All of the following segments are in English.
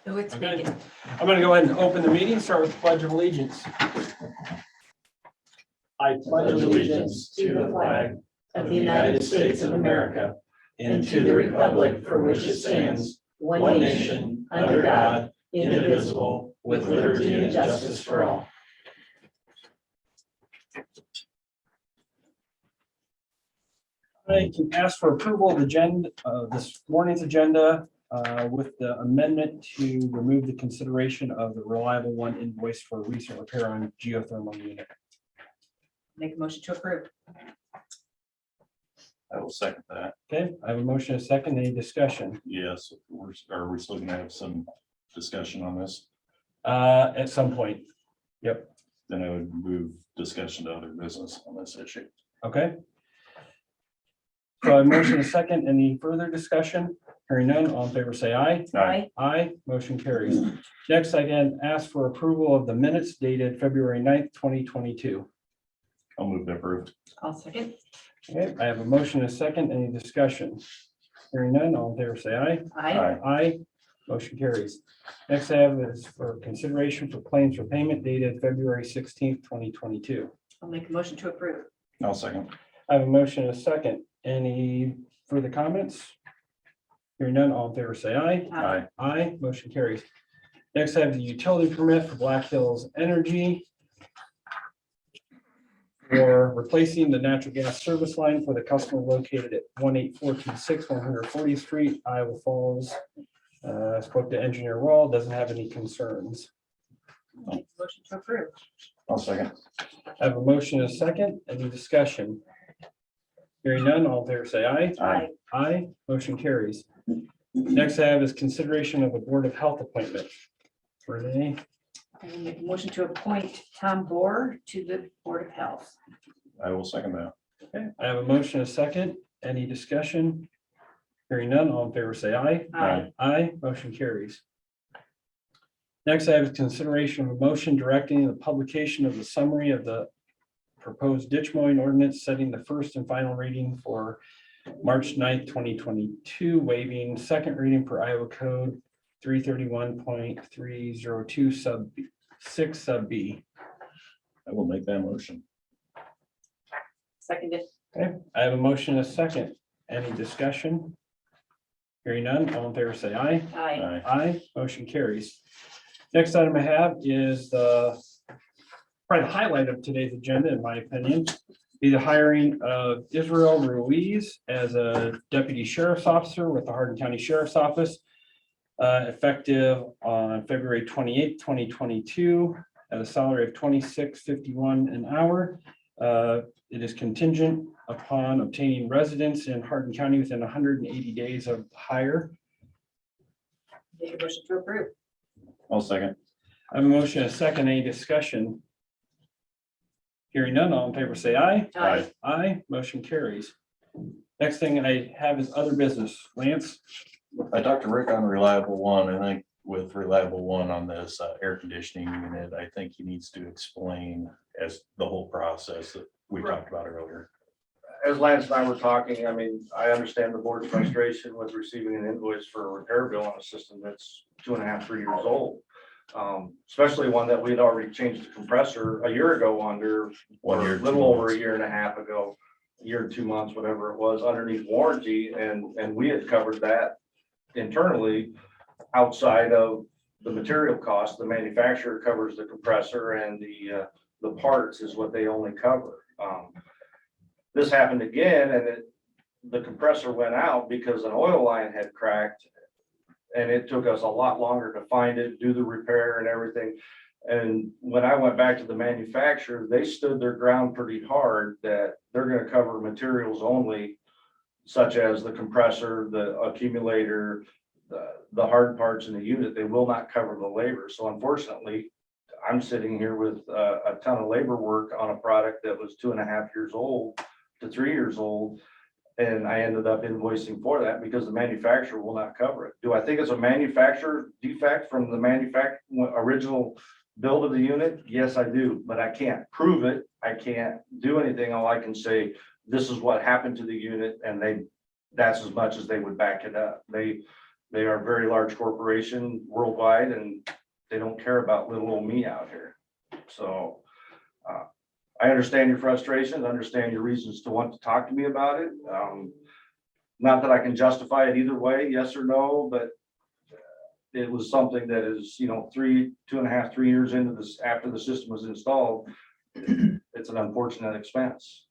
Oh, it's Okay. vegan. I'm going to go ahead and open the meeting, start with the Pledge of Allegiance. I pledge allegiance to the flag Of the United States of America and to the republic for which it stands, one nation, under God, indivisible, with liberty and justice for all. I can ask for approval of the agenda, this morning's agenda with the amendment to remove the consideration of the Reliable One invoice for recent repair on geothermal unit. Make a motion to approve. I will second that. Okay, I have a motion, and a second. Any discussion? Yes, are we still gonna have some discussion on this? At some point. Yep. Then I would move discussion to other business on this issue. Okay. So a motion, and a second. Any further discussion? Hearing none, all in favor say aye. Aye. Aye, motion carries. Next, I can ask for approval of the minutes dated February 9th, 2022. I'll move to approve. I'll second. Okay, I have a motion, and a second. Any discussion? Hearing none, all in favor say aye. Aye. Aye, motion carries. Next I have is for consideration for claims for payment dated February 16th, 2022. I'll make a motion to approve. I'll second. I have a motion, and a second. Any further comments? Hearing none, all in favor say aye. Aye. Aye, motion carries. Next I have the utility permit for Black Hills Energy for replacing the natural gas service line for the customer located at 18426 140th Street, Iowa Falls. Spoke to engineer Wall, doesn't have any concerns. Make a motion to approve. I'll second. I have a motion, and a second. Any discussion? Hearing none, all in favor say aye. Aye. Aye, motion carries. Next I have is consideration of a Board of Health appointment. Renee, I will make a motion to appoint Tom Bohr to the Board of Health. I will second that. okay, I have a motion, and a second. Any discussion? Hearing none, all in favor say aye. Aye. Aye, motion carries. Next, I have consideration of a motion directing the publication of the summary of the proposed ditch mowing ordinance, setting the first and final reading for March 9th, 2022, waiving second reading for Iowa Code 331.302 sub 6 sub B. I will make that motion. Seconded. Okay, I have a motion, and a second. Any discussion? Hearing none, all in favor say aye. Aye. Aye. Aye, motion carries. Next item I have is probably the highlight of today's agenda, in my opinion, be the hiring of Israel Ruiz as a deputy sheriff's officer with the Hardin County Sheriff's Office, effective on February 28th, 2022, at a salary of $26.51 an hour. It is contingent upon obtaining residence in Hardin County within 180 days of hire. Make a motion to approve. I'll second. I have a motion, and a second. Any discussion? Hearing none, all in favor say aye. Aye. Aye, motion carries. Next thing I have is other business. Lance? I talked to Rick on Reliable One. I think with Reliable One on this air conditioning unit, I think he needs to explain as the whole process that we talked about earlier. As Lance and I were talking, I mean, I understand the board's frustration with receiving an invoice for a repair bill on a system that's 2.5, 3 years old. Especially one that we had already changed the compressor a year ago under, or 1 year, a 2 little over months. a year and a half ago, a year and 2 months, whatever it was, underneath warranty, and we had covered that internally outside of the material cost. The manufacturer covers the compressor, and the parts is what they only cover. This happened again, and the compressor went out because an oil line had cracked, and it took us a lot longer to find it, do the repair and everything. And when I went back to the manufacturer, they stood their ground pretty hard that they're gonna cover materials only, such as the compressor, the accumulator, the hard parts in the unit. They will not cover the labor. So unfortunately, I'm sitting here with a ton of labor work on a product that was 2.5 years old to 3 years old. And I ended up invoicing for that because the manufacturer will not cover it. Do I think it's a manufacturer defect from the original build of the unit? Yes, I do, but I can't prove it. I can't do anything. All I can say, this is what happened to the unit, and that's as much as they would back it up. They are a very large corporation worldwide, and they don't care about little old me out here. So I understand your frustrations, understand your reasons to want to talk to me about it. Not that I can justify it either way, yes or no, but it was something that is, 2.5, 3 years into this, after the system was installed. It's an unfortunate expense.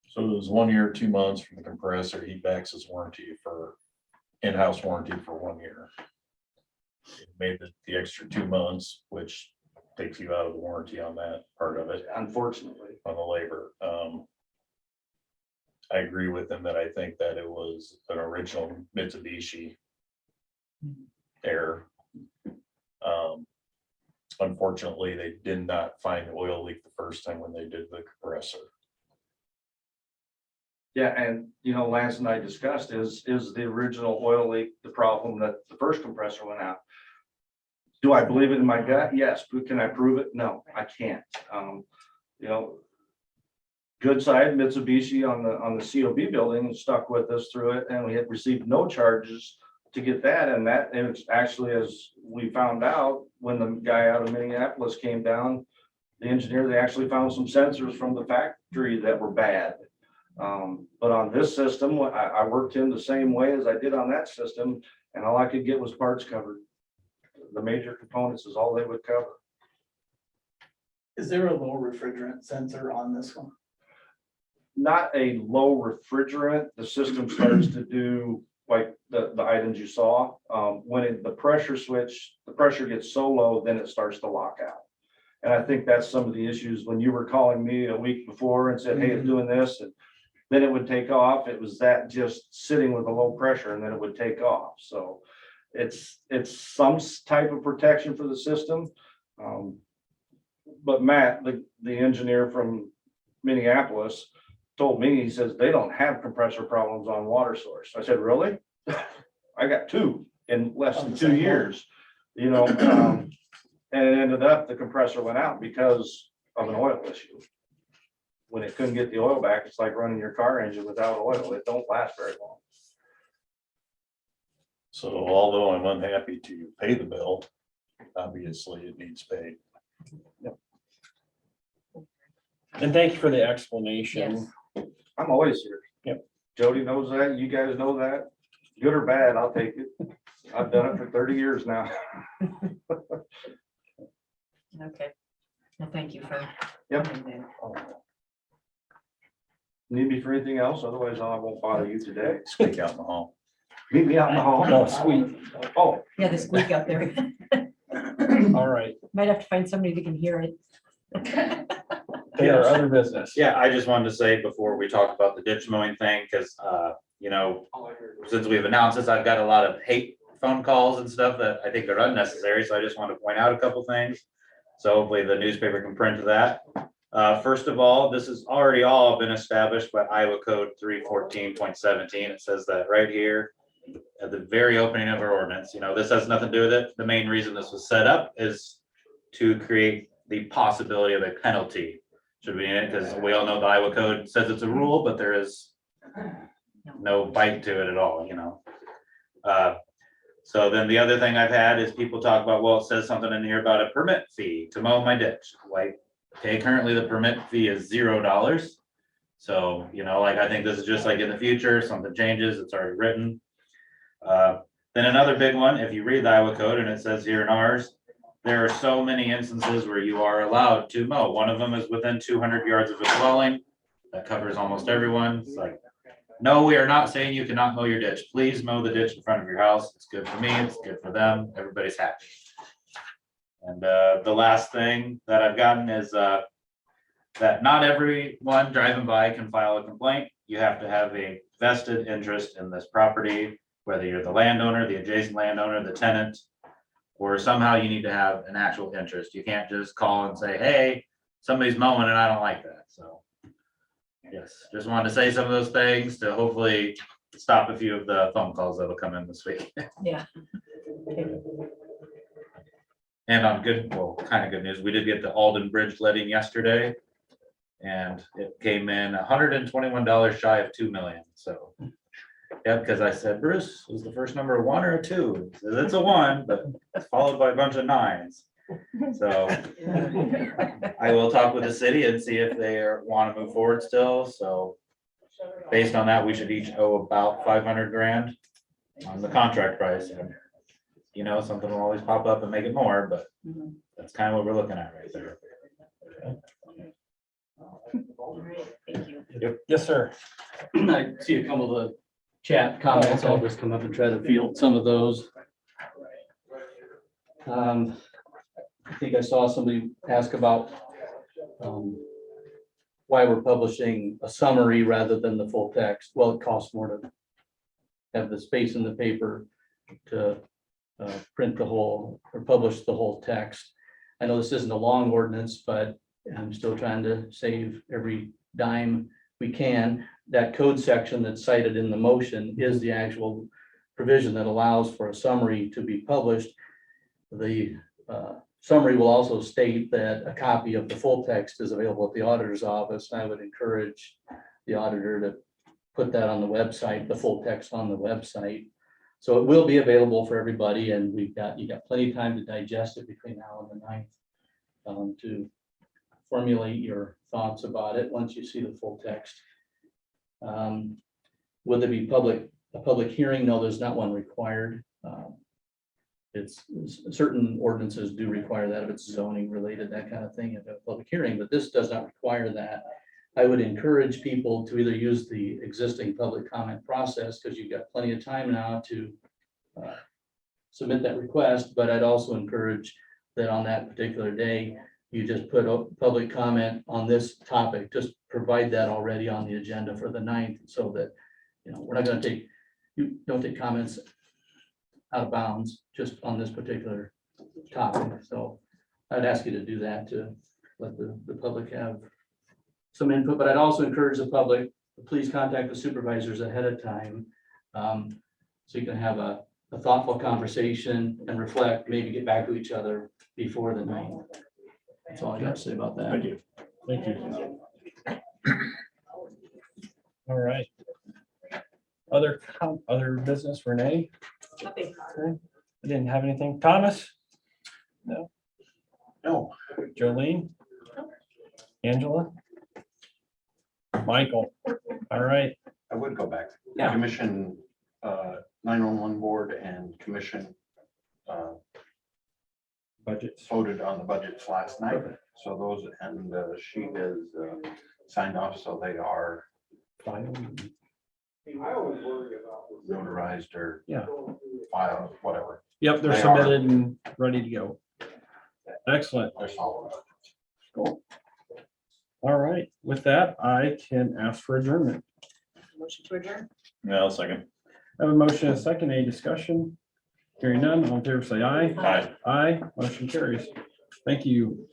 So it was 1 year, 2 months from the compressor. He backs his warranty for in-house warranty for 1 year. It made the extra 2 months, which takes you out of the warranty on that part of it, Unfortunately, on the labor. I agree with him that I think that it was an original Mitsubishi error. Unfortunately, they did not find the oil leak the first time when they did the compressor. yeah, and Lance and I discussed is the original oil leak the problem that the first compressor went out? Do I believe it in my gut? Yes. But can I prove it? No, I can't. Good side, Mitsubishi on the COB building stuck with us through it, and we had received no charges to get that. And that it's actually, as we found out, when the guy out of Minneapolis came down, the engineer, they actually found some sensors from the factory that were bad. But on this system, I worked in the same way as I did on that system, and all I could get was parts covered. The major components is all they would cover. Is there a low refrigerant sensor on this one? Not a low refrigerant. The system starts to do like the items you saw. When the pressure switch, the pressure gets so low, then it starts to lock out. And I think that's some of the issues when you were calling me a week before and said, hey, it's doing this, and then it would take off. It was that just sitting with a low pressure, and then it would take off. So it's some type of protection for the system. But Matt, the engineer from Minneapolis, told me, he says, they don't have compressor problems on water source. I said, really? I got 2 in less than 2 years, and it ended up the compressor went out because of an oil issue. When it couldn't get the oil back, it's like running your car engine without oil. It don't last very long. So although I'm unhappy to pay the bill, obviously it needs paid. And thank you for the explanation. Yes. I'm always here. Yep. Jody knows that. You guys know that. Good or bad, I'll take it. I've done it for 30 years now. Okay. Well, thank you for. Yep. coming in. Need me for anything else? Otherwise, I won't bother you today. Squeak out in the hall. Meet me out in the hall. No, sweet. Oh, Yeah, the squeak out there. All right. Might have to find somebody that can hear it. They are other business. Yeah, I just wanted to say before we talk about the ditch mowing thing, because, since we've announced this, I've got a lot of hate phone calls and stuff that I think are unnecessary, so I just want to point out a couple things. So hopefully the newspaper can print that. First of all, this has already all been established by Iowa Code 314.17. It says that right here at the very opening of our ordinance. This has nothing to do with it. The main reason this was set up is to create the possibility of a penalty should be in it, because we all know the Iowa Code says it's a rule, but there is no bite to it at all, So then the other thing I've had is people talk about, well, it says something in here about a permit fee to mow my ditch. Like, okay, currently the permit fee is $0. So, I think this is just like in the future, something changes, it's already written. Then another big one, if you read the Iowa Code and it says here in ours, there are so many instances where you are allowed to mow. One of them is within 200 yards of a dwelling. That covers almost everyone. It's like, no, we are not saying you cannot mow your ditch. Please mow the ditch in front of your house. It's good for me. It's good for them. Everybody's happy. And the last thing that I've gotten is that not everyone driving by can file a complaint. You have to have a vested interest in this property, whether you're the landowner, the adjacent landowner, the tenant, or somehow you need to have an actual interest. You can't just call and say, hey, somebody's mowing and I don't like that. So yes, just wanted to say some of those things to hopefully stop a few of the phone calls that'll come in this week. Yeah. And on good news, we did get the Alden Bridge letting yesterday. And it came in $121 shy of 2 million, so. Yeah, because I said, Bruce, was the first number a 1 or a 2? He says, it's a 1, but it's followed by a bunch of 9s. So I will talk with the city and see if they want to move forward still, so. Based on that, we should each owe about 500 grand on the contract price. And, you know, something will always pop up and make it more, but that's kind of what we're looking at right there. All right, thank you. Yes, sir. I see a couple of the chat comments. I'll just come up and try to field some of those. I think I saw somebody ask about why we're publishing a summary rather than the full text. Well, it costs more to have the space in the paper to print the whole or publish the whole text. I know this isn't a long ordinance, but I'm still trying to save every dime we can. That code section that's cited in the motion is the actual provision that allows for a summary to be published. The summary will also state that a copy of the full text is available at the auditor's office. I would encourage the auditor to put that on the website, the full text on the website. So it will be available for everybody, and you got plenty of time to digest it between now and the 9th to formulate your thoughts about it once you see the full text. Will there be a public hearing? No, there's not one required. It's certain ordinances do require that if it's zoning related, that kind of thing, at a public hearing, but this does not require that. I would encourage people to either use the existing public comment process, because you've got plenty of time now to submit that request, but I'd also encourage that on that particular day, you just put a public comment on this topic, just provide that already on the agenda for the 9th, so that, you know, we're not gonna take, you don't take comments out of bounds just on this particular topic. So I'd ask you to do that to let the public have some input, but I'd also encourage the public, please contact the supervisors ahead of time. So you can have a thoughtful conversation and reflect, maybe get back to each other before the 9th. That's all I got to say about that. Thank you. Thank you. All right. Other business, Renee? Nothing. Okay. I didn't have anything. Thomas? No. No. Jolene? Angela? Michael? All right. I would go back. Yeah. Commission, 911 board and commission Budgets. voted on the budgets last night. So those, and she is signed off, so they are notarized or Yeah. filed, whatever. Yep, they're They are. submitted and ready to go. Excellent. They're solid. Cool. All right. With that, I can ask for adjournment. Motion to adjourn? Yeah, I'll second. I have a motion and a second. Any discussion? Hearing none, all in favor say aye. Aye. Aye, motion carries. Thank you.